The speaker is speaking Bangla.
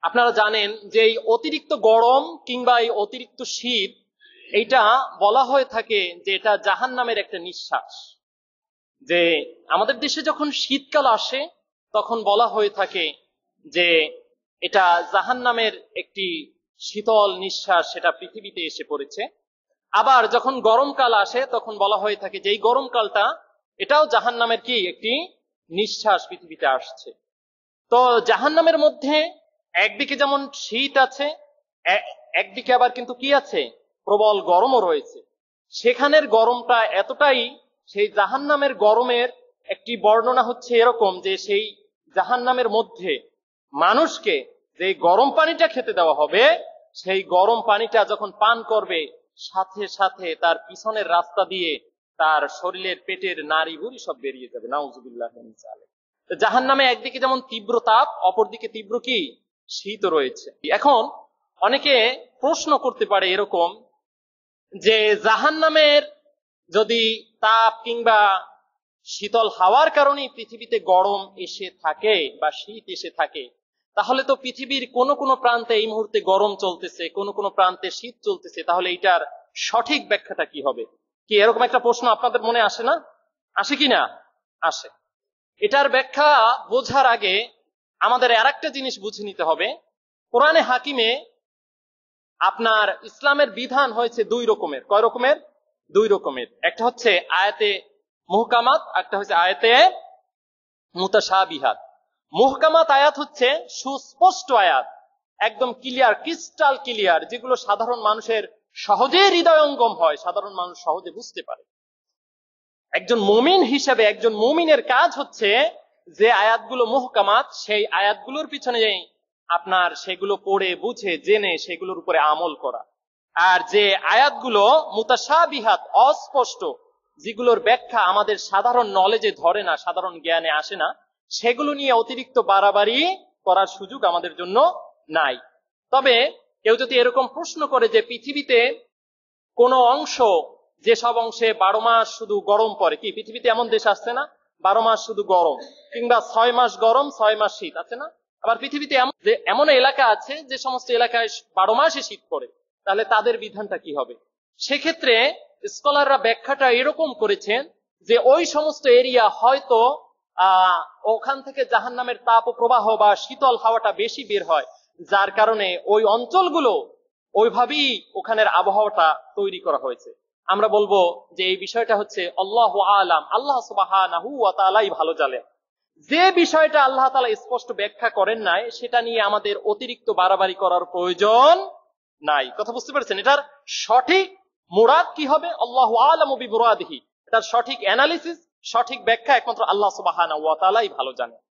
আপনারা জানেন যে এই অতিরিক্ত গরম কিংবা এই অতিরিক্ত শীত এইটা বলা হয়ে থাকে যে এটা জাহান্নামের একটা নিঃশ্বাস। যে আমাদের দেশে যখন শীতকাল আসে তখন বলা হয়ে থাকে যে এটা জাহান্নামের একটি শীতল নিঃশ্বাস, সেটা পৃথিবীতে এসে পড়েছে। আবার যখন গরমকাল আসে তখন বলা হয়ে থাকে যে এই গরমকালটা এটাও জাহান্নামের কি একটি নিঃশ্বাস পৃথিবীতে আসছে। তো জাহান্নামের মধ্যে একদিকে যেমন শীত আছে, একদিকে আবার কিন্তু কি আছে, প্রবল গরমও রয়েছে। সেখানের গরমটা এতটাই, সেই জাহান্নামের গরমের একটি বর্ণনা হচ্ছে এরকম যে সেই জাহান্নামের মধ্যে মানুষকে যে গরম পানিটা খেতে দেওয়া হবে, সেই গরম পানিটা যখন পান করবে সাথে সাথে তার পিছনের রাস্তা দিয়ে তার শরীরের পেটের নাড়ি ভুঁড়ি সব বেরিয়ে যাবে। নাউজুবিল্লাহ মিন যালিক। জাহান্নামে একদিকে যেমন তীব্র তাপ, অপরদিকে তীব্র কি শীত রয়েছে। এখন অনেকে প্রশ্ন করতে পারে এরকম যে জাহান্নামের যদি তাপ কিংবা শীতল হাওয়ার কারণে পৃথিবীতে গরম এসে থাকে বা শীত এসে থাকে, তাহলে তো পৃথিবীর কোন কোন প্রান্তে এই মুহূর্তে গরম চলতেছে, কোন কোন প্রান্তে শীত চলতেছে, তাহলে এটার সঠিক ব্যাখ্যাটা কি হবে? কি এরকম একটা প্রশ্ন আপনাদের মনে আসে না? আসে কি না? আসে। এটার ব্যাখ্যা বোঝার আগে আমাদের আরেকটা জিনিস বুঝে নিতে হবে। কোরআনে হাকিমে আপনার ইসলামের বিধান হয়েছে দুই রকমের। কয় রকমের? দুই রকমের। একটা হচ্ছে আয়াতে মুহকামাত, একটা হচ্ছে আয়াতে মুতাশাবিহাত। মুহকামাত আয়াত হচ্ছে সুস্পষ্ট আয়াত, একদম ক্লিয়ার, ক্রিস্টাল ক্লিয়ার, যেগুলো সাধারণ মানুষের সহজে হৃদয়ঙ্গম হয়, সাধারণ মানুষ সহজে বুঝতে পারে। একজন মুমিন হিসেবে একজন মুমিনের কাজ হচ্ছে যে আয়াতগুলো মুহকামাত, সেই আয়াতগুলোর পিছনে আপনার সেগুলো পড়ে বুঝে জেনে সেগুলোর উপরে আমল করা। আর যে আয়াতগুলো মুতাশাবিহাত, অস্পষ্ট, যেগুলোর ব্যাখ্যা আমাদের সাধারণ নলেজে ধরে না, সাধারণ জ্ঞানে আসে না, সেগুলো নিয়ে অতিরিক্ত বাড়াবাড়ি করার সুযোগ আমাদের জন্য নাই। তবে কেউ যদি এরকম প্রশ্ন করে যে পৃথিবীতে কোন অংশ, যেসব অংশে 12 মাস শুধু গরম পড়ে, কি পৃথিবীতে এমন দেশ আসছে না 12 মাস শুধু গরম, কিংবা 6 মাস গরম 6 মাস শীত আছে না? আবার পৃথিবীতে এমন এলাকা আছে যে সমস্ত এলাকায় 12 মাসই শীত পড়ে, তাহলে তাদের বিধানটা কি হবে? সেক্ষেত্রে স্কলাররা ব্যাখ্যাটা এরকম করেছেন যে ওই সমস্ত এরিয়া হয়তো ওখান থেকে জাহান্নামের তাপ ও প্রবাহ বা শীতল হাওয়াটা বেশি বের হয়, যার কারণে ওই অঞ্চলগুলো ওইভাবেই ওখানের আবহাওয়াটা তৈরি করা হয়েছে। আমরা বলবো যে এই বিষয়টা হচ্ছে আল্লাহু আলাম, আল্লাহ সুবহানাহু ওয়া তাআলাই ভালো জানেন। যে বিষয়টা আল্লাহ তাআলা স্পষ্ট ব্যাখ্যা করেন নাই, সেটা নিয়ে আমাদের অতিরিক্ত বাড়াবাড়ি করার প্রয়োজন নাই। কথা বুঝতে পেরেছেন? এটার সঠিক মুরাদ কি হবে, আল্লাহু আলামু বিমুরাদিহি, এটার সঠিক অ্যানালিসিস, সঠিক ব্যাখ্যা একমাত্র আল্লাহ সুবহানাহু ওয়া তাআলাই ভালো জানেন।